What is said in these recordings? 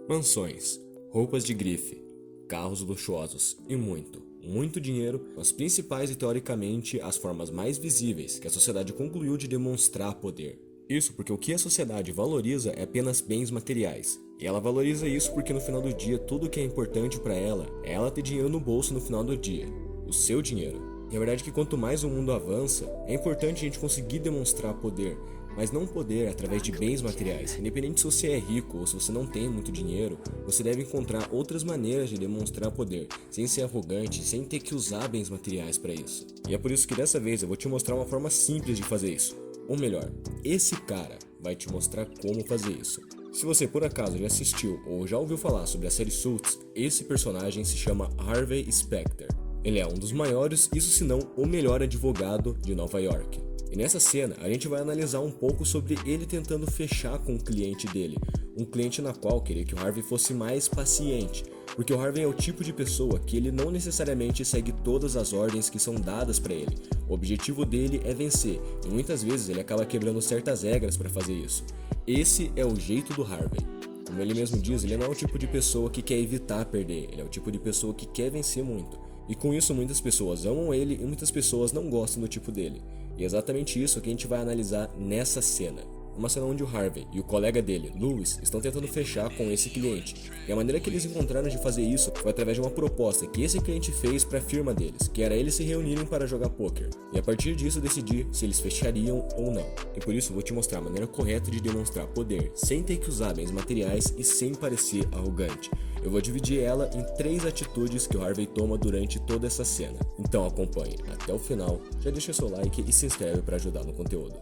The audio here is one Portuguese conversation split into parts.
Mansões, roupas de grife, carros luxuosos e muito dinheiro são as principais e teoricamente as formas mais visíveis que a sociedade concluiu de demonstrar poder. Isso porque o que a sociedade valoriza é apenas bens materiais. E ela valoriza isso porque no final do dia tudo que é importante para ela é ela ter dinheiro no bolso no final do dia. O seu dinheiro. E a verdade é que quanto mais o mundo avança, é importante a gente conseguir demonstrar poder. Mas não poder através de bens materiais. Independente se você é rico ou se você não tem muito dinheiro, você deve encontrar outras maneiras de demonstrar poder, sem ser arrogante, sem ter que usar bens materiais para isso. E é por isso que dessa vez eu vou te mostrar uma forma simples de fazer isso. Ou melhor, esse cara vai te mostrar como fazer isso. Se você por acaso já assistiu ou já ouviu falar sobre a série Suits, esse personagem se chama Harvey Specter. Ele é um dos maiores, isso se não o melhor advogado de Nova York. E nessa cena, a gente vai analisar um pouco sobre ele tentando fechar com o cliente dele. Um cliente na qual queria que o Harvey fosse mais paciente. Porque o Harvey é o tipo de pessoa que ele não necessariamente segue todas as ordens que são dadas para ele. O objetivo dele é vencer, e muitas vezes ele acaba quebrando certas regras para fazer isso. Esse é o jeito do Harvey. Como ele mesmo diz, ele não é o tipo de pessoa que quer evitar perder, ele é o tipo de pessoa que quer vencer muito. E com isso muitas pessoas amam ele e muitas pessoas não gostam do tipo dele. E é exatamente isso que a gente vai analisar nessa cena. Uma cena onde o Harvey e o colega dele, Lewis, estão tentando fechar com esse cliente. E a maneira que eles encontraram de fazer isso foi através de uma proposta que esse cliente fez para a firma deles, que era eles se reunirem para jogar poker. E a partir disso decidir se eles fechariam ou não. E por isso eu vou te mostrar a maneira correta de demonstrar poder, sem ter que usar bens materiais e sem parecer arrogante. Eu vou dividir ela em 3 atitudes que o Harvey toma durante toda essa cena. Então acompanhe até o final, já deixa seu like e se inscreve para ajudar no conteúdo.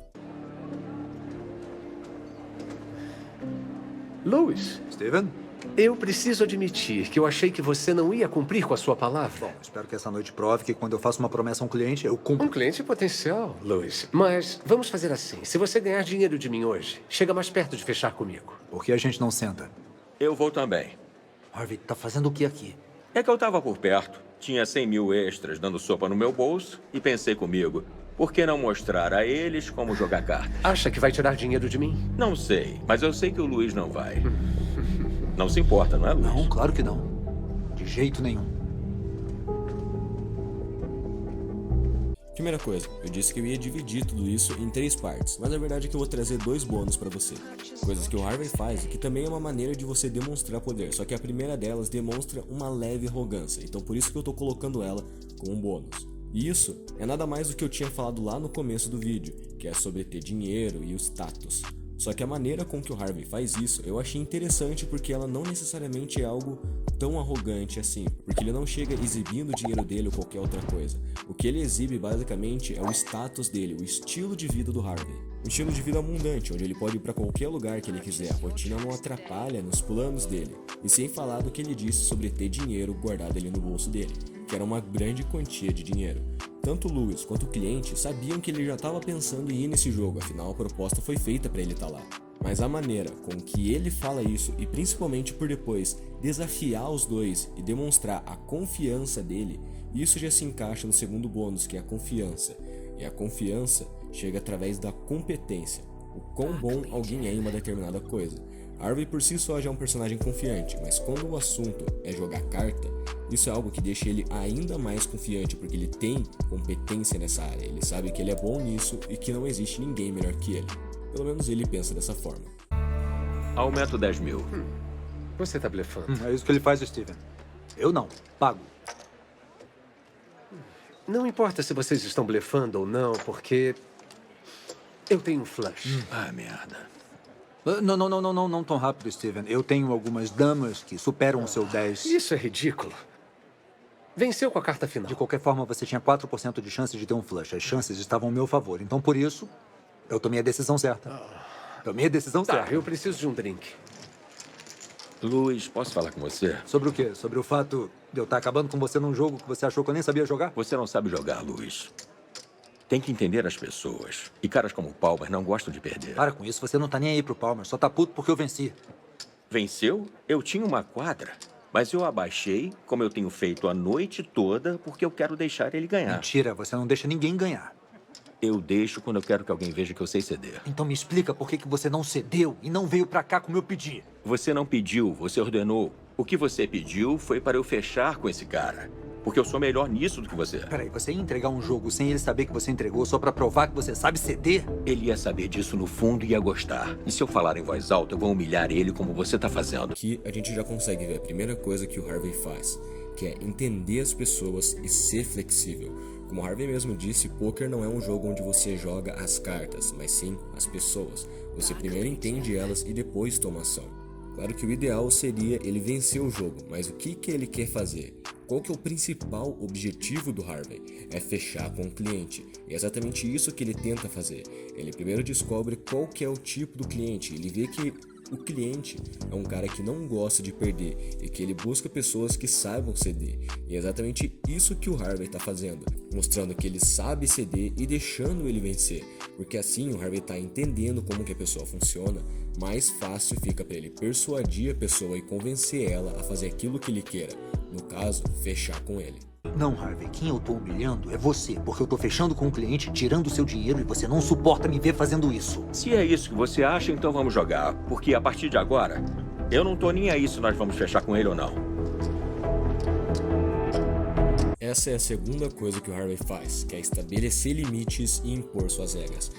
Lewis, Steven? eu preciso admitir que eu achei que você não ia cumprir com a sua palavra. Bom, espero que essa noite prove que quando eu faço uma promessa a um cliente, eu cumpro. Um cliente potencial, Lewis. Mas vamos fazer assim. Se você ganhar dinheiro de mim hoje, chega mais perto de fechar comigo. Por que a gente não senta? Eu vou também. Harvey, tá fazendo o que aqui? É que eu tava por perto, tinha 100 mil extras dando sopa no meu bolso e pensei comigo, por que não mostrar a eles como jogar cartas? Acha que vai tirar dinheiro de mim? Não sei, mas eu sei que o Luiz não vai. Não se importa, não é, Luiz? Não, claro que não. De jeito nenhum. Primeira coisa, eu disse que eu ia dividir tudo isso em 3 partes, mas a verdade é que eu vou trazer 2 bônus pra você. Coisas que o Harvey faz e que também é uma maneira de você demonstrar poder, só que a primeira delas demonstra uma leve arrogância, então por isso que eu tô colocando ela como um bônus. E isso é nada mais do que eu tinha falado lá no começo do vídeo, que é sobre ter dinheiro e o status. Só que a maneira com que o Harvey faz isso eu achei interessante porque ela não necessariamente é algo tão arrogante assim, porque ele não chega exibindo o dinheiro dele ou qualquer outra coisa. O que ele exibe basicamente é o status dele, o estilo de vida do Harvey. Um estilo de vida abundante, onde ele pode ir para qualquer lugar que ele quiser, a rotina não atrapalha nos planos dele. E sem falar do que ele disse sobre ter dinheiro guardado ali no bolso dele, que era uma grande quantia de dinheiro. Tanto o Lewis quanto o cliente sabiam que ele já estava pensando em ir nesse jogo, afinal a proposta foi feita para ele estar lá. Mas a maneira com que ele fala isso, e principalmente por depois desafiar os dois e demonstrar a confiança dele, isso já se encaixa no segundo bônus, que é a confiança. E a confiança chega através da competência, o quão bom alguém é em uma determinada coisa. Harvey por si só já é um personagem confiante, mas quando o assunto é jogar carta, isso é algo que deixa ele ainda mais confiante, porque ele tem competência nessa área, ele sabe que ele é bom nisso e que não existe ninguém melhor que ele. Pelo menos ele pensa dessa forma. Aumento 10 mil. Você tá blefando. É isso que ele faz, Steven. Eu não. Pago. Não importa se vocês estão blefando ou não, porque eu tenho um flush. Ah, merda. Não tão rápido, Steven. Eu tenho algumas damas que superam o seu 10. Isso é ridículo. Venceu com a carta final. De qualquer forma, você tinha 4% de chance de ter um flush. As chances estavam ao meu favor. Então, por isso, eu tomei a decisão certa. Tomei a decisão Tá, certa. eu preciso de um drink. Luiz, posso falar com você? Sobre o quê? Sobre o fato de eu estar acabando com você num jogo que você achou que eu nem sabia jogar? Você não sabe jogar, Luiz. Tem que entender as pessoas. E caras como o Palmer não gostam de perder. Para com isso, você não tá nem aí pro Palmer. Só tá puto porque eu venci. Venceu? Eu tinha uma quadra. Mas eu abaixei, como eu tenho feito a noite toda, porque eu quero deixar ele ganhar. Mentira, você não deixa ninguém ganhar. Eu deixo quando eu quero que alguém veja que eu sei ceder. Então me explica por que você não cedeu e não veio pra cá como eu pedi. Você não pediu, você ordenou. O que você pediu foi para eu fechar com esse cara. Porque eu sou melhor nisso do que você. Peraí, você ia entregar um jogo sem ele saber que você entregou só pra provar que você sabe ceder? Ele ia saber disso no fundo e ia gostar. E se eu falar em voz alta, eu vou humilhar ele como você tá fazendo. Aqui a gente já consegue ver a primeira coisa que o Harvey faz, que é entender as pessoas e ser flexível. Como o Harvey mesmo disse, poker não é um jogo onde você joga as cartas, mas sim as pessoas. Você primeiro entende elas e depois toma ação. Claro que o ideal seria ele vencer o jogo, mas o que ele quer fazer? Qual que é o principal objetivo do Harvey? É fechar com o cliente. E é exatamente isso que ele tenta fazer. Ele primeiro descobre qual que é o tipo do cliente. Ele vê que o cliente é um cara que não gosta de perder e que ele busca pessoas que saibam ceder. E é exatamente isso que o Harvey está fazendo, mostrando que ele sabe ceder e deixando ele vencer. Porque assim o Harvey está entendendo como que a pessoa funciona, mais fácil fica para ele persuadir a pessoa e convencer ela a fazer aquilo que ele queira. No caso, fechar com ele. Não, Harvey, quem eu tô humilhando é você, porque eu tô fechando com o cliente, tirando o seu dinheiro e você não suporta me ver fazendo isso. Se é isso que você acha, então vamos jogar. Porque a partir de agora, eu não tô nem aí se nós vamos fechar com ele ou não. Essa é a segunda coisa que o Harvey faz, que é estabelecer limites e impor suas regras.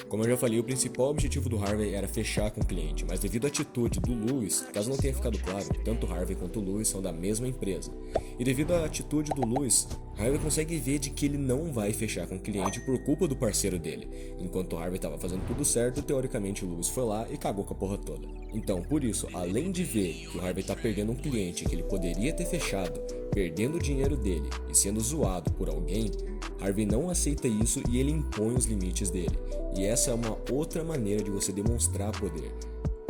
Como eu já falei, o principal objetivo do Harvey era fechar com o cliente, mas devido à atitude do Lewis, caso não tenha ficado claro, tanto o Harvey quanto o Lewis são da mesma empresa. E devido à atitude do Lewis, Harvey consegue ver de que ele não vai fechar com o cliente por culpa do parceiro dele. Enquanto o Harvey estava fazendo tudo certo, teoricamente o Lewis foi lá e cagou com a porra toda. Então, por isso, além de ver que o Harvey está perdendo um cliente que ele poderia ter fechado, perdendo o dinheiro dele e sendo zoado por alguém, Harvey não aceita isso e ele impõe os limites dele. E essa é uma outra maneira de você demonstrar poder,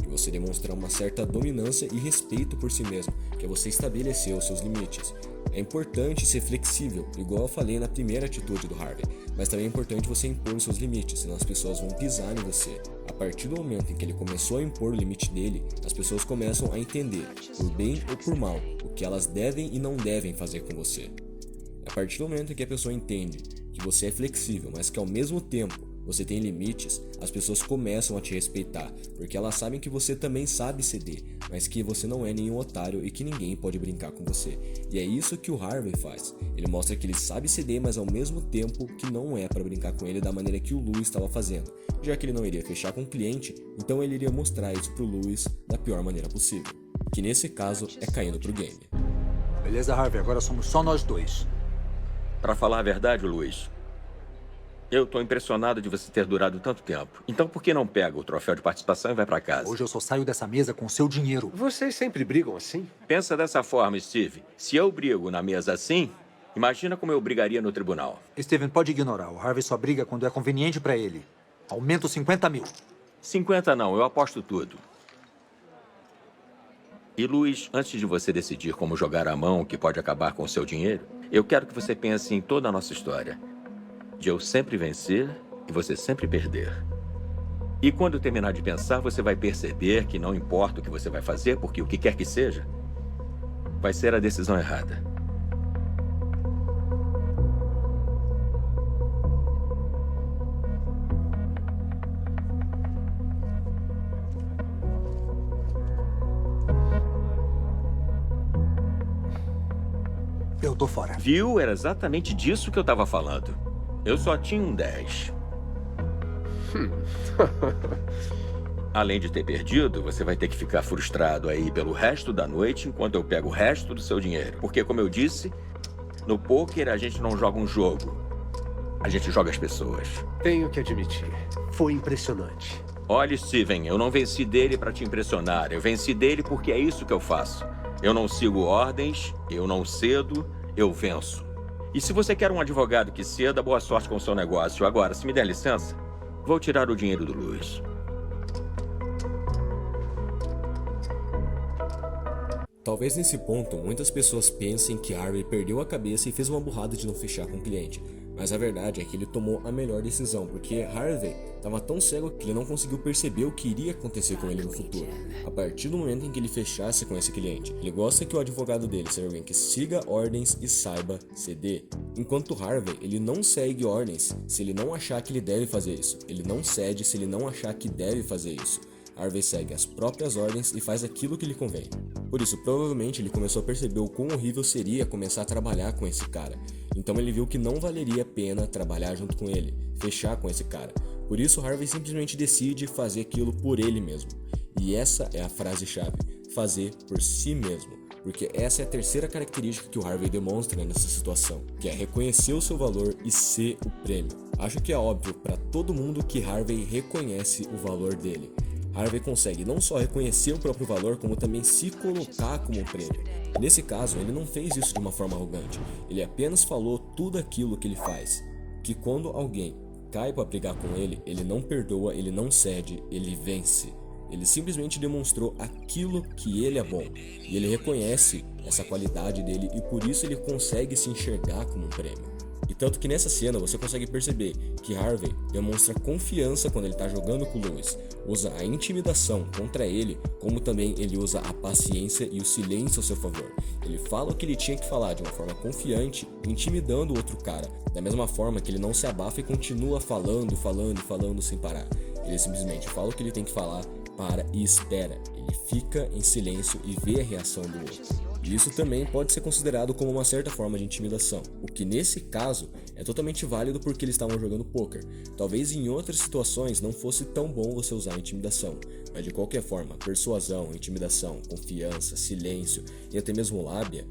de você demonstrar uma certa dominância e respeito por si mesmo, que é você estabelecer os seus limites. É importante ser flexível, igual eu falei na primeira atitude do Harvey, mas também é importante você impor os seus limites, senão as pessoas vão pisar em você. A partir do momento em que ele começou a impor o limite dele, as pessoas começam a entender, por bem ou por mal, o que elas devem e não devem fazer com você. A partir do momento em que a pessoa entende que você é flexível, mas que ao mesmo tempo você tem limites, as pessoas começam a te respeitar, porque elas sabem que você também sabe ceder, mas que você não é nenhum otário e que ninguém pode brincar com você. E é isso que o Harvey faz. Ele mostra que ele sabe ceder, mas ao mesmo tempo que não é para brincar com ele da maneira que o Lewis estava fazendo. Já que ele não iria fechar com o cliente, então ele iria mostrar isso pro Lewis da pior maneira possível, que nesse caso é caindo pro game. Beleza, Harvey, agora somos só nós dois. Pra falar a verdade, Luiz, eu tô impressionado de você ter durado tanto tempo. Então por que não pega o troféu de participação e vai pra casa? Hoje eu só saio dessa mesa com seu dinheiro. Vocês sempre brigam assim? Pensa dessa forma, Steve. Se eu brigo na mesa assim, imagina como eu brigaria no tribunal. Steven, pode ignorar. O Harvey só briga quando é conveniente pra ele. Aumento 50 mil. 50 não, eu aposto tudo. E, Luiz, antes de você decidir como jogar a mão que pode acabar com o seu dinheiro, eu quero que você pense em toda a nossa história. De eu sempre vencer e você sempre perder. E quando terminar de pensar, você vai perceber que não importa o que você vai fazer, porque o que quer que seja, vai ser a decisão errada. Eu tô fora. Viu? Era exatamente disso que eu tava falando. Eu só tinha um 10. Além de ter perdido, você vai ter que ficar frustrado aí pelo resto da noite enquanto eu pego o resto do seu dinheiro. Porque, como eu disse, no poker a gente não joga um jogo. A gente joga as pessoas. Tenho que admitir, foi impressionante. Olha, Steven, eu não venci dele pra te impressionar. Eu venci dele porque é isso que eu faço. Eu não sigo ordens, eu não cedo, eu venço. E se você quer um advogado que ceda, boa sorte com o seu negócio. Agora, se me der licença, vou tirar o dinheiro do Luiz. Talvez nesse ponto, muitas pessoas pensem que Harvey perdeu a cabeça e fez uma burrada de não fechar com o cliente. Mas a verdade é que ele tomou a melhor decisão, porque Harvey estava tão cego que ele não conseguiu perceber o que iria acontecer com ele no futuro. A partir do momento em que ele fechasse com esse cliente, ele gosta que o advogado dele seja alguém que siga ordens e saiba ceder. Enquanto Harvey, ele não segue ordens se ele não achar que ele deve fazer isso. Ele não cede se ele não achar que deve fazer isso. Harvey segue as próprias ordens e faz aquilo que lhe convém. Por isso, provavelmente ele começou a perceber o quão horrível seria começar a trabalhar com esse cara. Então ele viu que não valeria a pena trabalhar junto com ele, fechar com esse cara. Por isso, Harvey simplesmente decide fazer aquilo por ele mesmo. E essa é a frase-chave: fazer por si mesmo. Porque essa é a terceira característica que o Harvey demonstra nessa situação, que é reconhecer o seu valor e ser o prêmio. Acho que é óbvio para todo mundo que Harvey reconhece o valor dele. Harvey consegue não só reconhecer o próprio valor, como também se colocar como prêmio. Nesse caso, ele não fez isso de uma forma arrogante, ele apenas falou tudo aquilo que ele faz. Que quando alguém cai para brigar com ele, ele não perdoa, ele não cede, ele vence. Ele simplesmente demonstrou aquilo que ele é bom, e ele reconhece essa qualidade dele e por isso ele consegue se enxergar como um prêmio. E tanto que nessa cena você consegue perceber que Harvey demonstra confiança quando ele está jogando com Lewis, usa a intimidação contra ele, como também ele usa a paciência e o silêncio ao seu favor. Ele fala o que ele tinha que falar de uma forma confiante, intimidando o outro cara, da mesma forma que ele não se abafa e continua falando sem parar. Ele simplesmente fala o que ele tem que falar, para e espera. Ele fica em silêncio e vê a reação do outro. E isso também pode ser considerado como uma certa forma de intimidação, o que nesse caso é totalmente válido porque eles estavam jogando poker. Talvez em outras situações não fosse tão bom você usar a intimidação, mas de qualquer forma, persuasão, intimidação, confiança, silêncio e até mesmo lábia,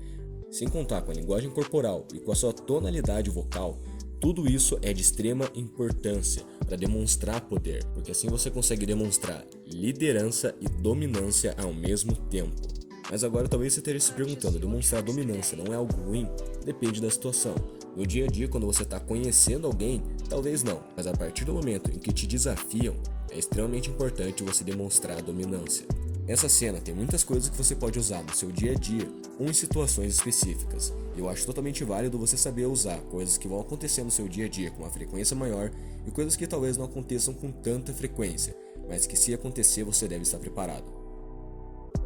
sem contar com a linguagem corporal e com a sua tonalidade vocal, tudo isso é de extrema importância para demonstrar poder, porque assim você consegue demonstrar liderança e dominância ao mesmo tempo. Mas agora talvez você esteja se perguntando, demonstrar dominância não é algo ruim? Depende da situação. No dia a dia, quando você está conhecendo alguém, talvez não, mas a partir do momento em que te desafiam, é extremamente importante você demonstrar dominância. Essa cena tem muitas coisas que você pode usar no seu dia a dia ou em situações específicas. Eu acho totalmente válido você saber usar coisas que vão acontecer no seu dia a dia com uma frequência maior e coisas que talvez não aconteçam com tanta frequência, mas que se acontecer você deve estar preparado.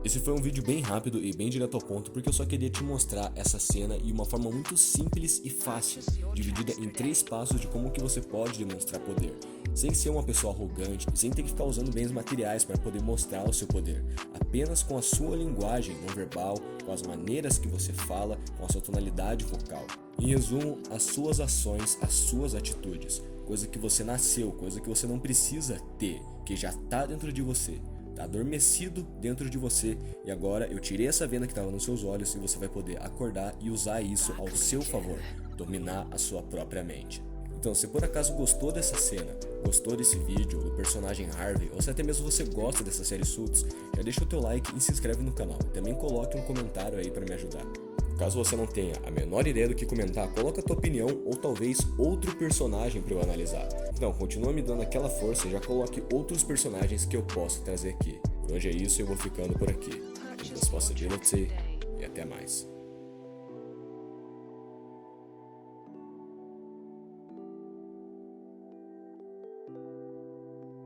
Esse foi um vídeo bem rápido e bem direto ao ponto porque eu só queria te mostrar essa cena e uma forma muito simples e fácil, dividida em 3 passos de como que você pode demonstrar poder, sem ser uma pessoa arrogante e sem ter que ficar usando bens materiais para poder mostrar o seu poder, apenas com a sua linguagem não verbal, com as maneiras que você fala, com a sua tonalidade vocal. Em resumo, as suas ações, as suas atitudes, coisa que você nasceu, coisa que você não precisa ter, que já está dentro de você. Tá adormecido dentro de você e agora eu tirei essa venda que estava nos seus olhos e você vai poder acordar e usar isso ao seu favor, dominar a sua própria mente. Então, se por acaso gostou dessa cena, gostou desse vídeo, do personagem Harvey, ou se até mesmo você gosta dessa série Suits, já deixa o teu like e se inscreve no canal. E também coloque um comentário aí para me ajudar. Caso você não tenha a menor ideia do que comentar, coloca a tua opinião ou talvez outro personagem para eu analisar. Então, continua me dando aquela força e já coloque outros personagens que eu posso trazer aqui. Por hoje é isso, eu vou ficando por aqui. Responsibility e até mais.